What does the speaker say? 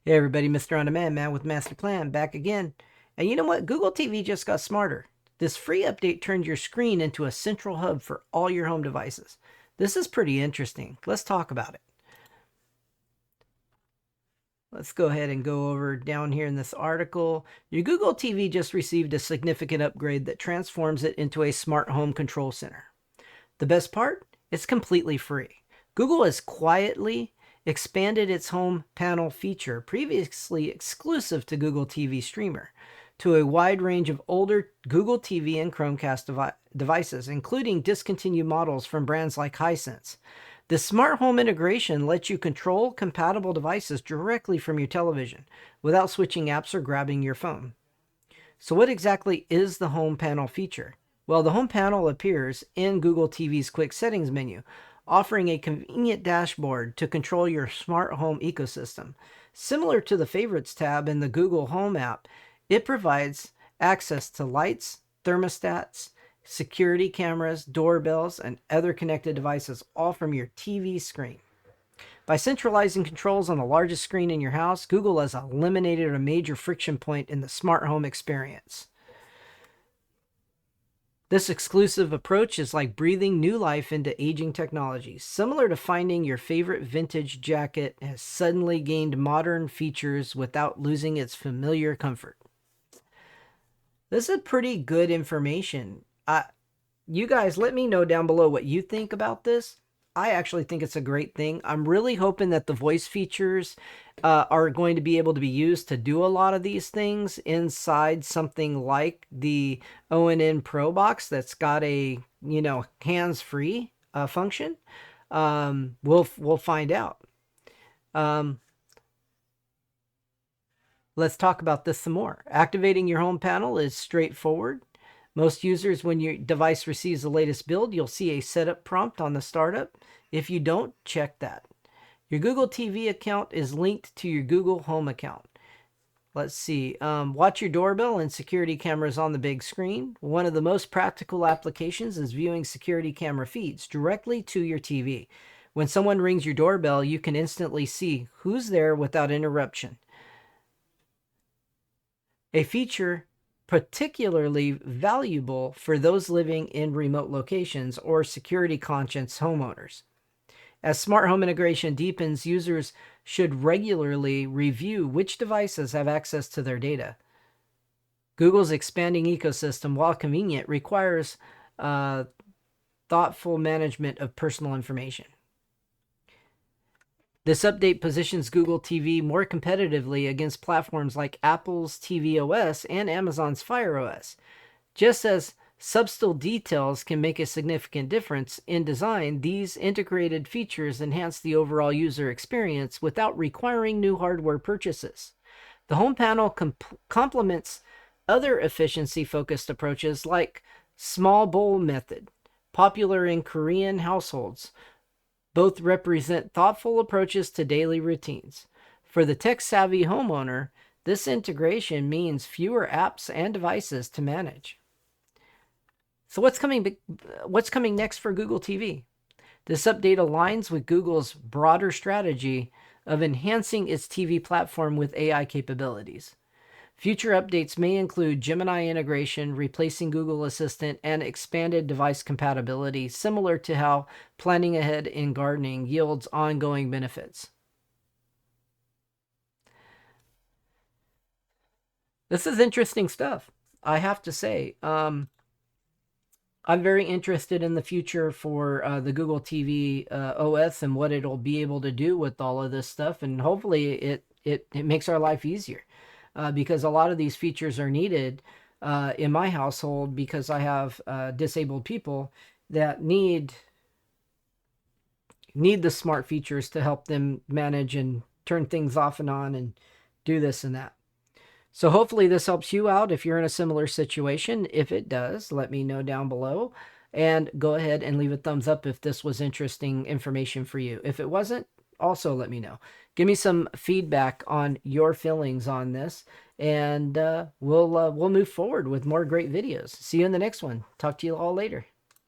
Hey everybody, Mr. On Demand Man with Master Plan back again. And you know what? Google TV just got smarter. This free update turned your screen into a central hub for all your home devices. This is pretty interesting. Let's talk about it. Let's go ahead and go over down here in this article. Your Google TV just received a significant upgrade that transforms it into a smart home control center. The best part? It's completely free. Google has quietly expanded its home panel feature, previously exclusive to Google TV Streamer, to a wide range of older Google TV and Chromecast devices, including discontinued models from brands like Hisense. The smart home integration lets you control compatible devices directly from your television without switching apps or grabbing your phone. So what exactly is the home panel feature? Well, the home panel appears in Google TV's quick settings menu, offering a convenient dashboard to control your smart home ecosystem. Similar to the Favorites tab in the Google Home app, it provides access to lights, thermostats, security cameras, doorbells, and other connected devices, all from your TV screen. By centralizing controls on the largest screen in your house, Google has eliminated a major friction point in the smart home experience. This exclusive approach is like breathing new life into aging technology. Similar to finding your favorite vintage jacket has suddenly gained modern features without losing its familiar comfort. This is pretty good information. You guys, let me know down below what you think about this. I actually think it's a great thing. I'm really hoping that the voice features are going to be able to be used to do a lot of these things inside something like the ONN Pro box that's got a, hands-free function. We'll find out. Let's talk about this some more. Activating your home panel is straightforward. Most users, when your device receives the latest build, you'll see a setup prompt on the startup. If you don't, check that. Your Google TV account is linked to your Google Home account. Let's see. Watch your doorbell and security cameras on the big screen. One of the most practical applications is viewing security camera feeds directly to your TV. When someone rings your doorbell, you can instantly see who's there without interruption. A feature particularly valuable for those living in remote locations or security-conscious homeowners. As smart home integration deepens, users should regularly review which devices have access to their data. Google's expanding ecosystem, while convenient, requires thoughtful management of personal information. This update positions Google TV more competitively against platforms like Apple's tvOS and Amazon's Fire OS. Just as subtle details can make a significant difference in design, these integrated features enhance the overall user experience without requiring new hardware purchases. The home panel complements other efficiency-focused approaches like small bowl method, popular in Korean households. Both represent thoughtful approaches to daily routines. For the tech-savvy homeowner, this integration means fewer apps and devices to manage. So what's coming next for Google TV? This update aligns with Google's broader strategy of enhancing its TV platform with AI capabilities. Future updates may include Gemini integration, replacing Google Assistant, and expanded device compatibility, similar to how planning ahead in gardening yields ongoing benefits. This is interesting stuff, I have to say. I'm very interested in the future for the Google TV OS and what it'll be able to do with all of this stuff, and hopefully it makes our life easier. Because a lot of these features are needed in my household because I have disabled people that need the smart features to help them manage and turn things off and on and do this and that. So hopefully this helps you out if you're in a similar situation. If it does, let me know down below. And go ahead and leave a thumbs up if this was interesting information for you. If it wasn't, also let me know. Give me some feedback on your feelings on this, and we'll move forward with more great videos. See you in the next one. Talk to you all later.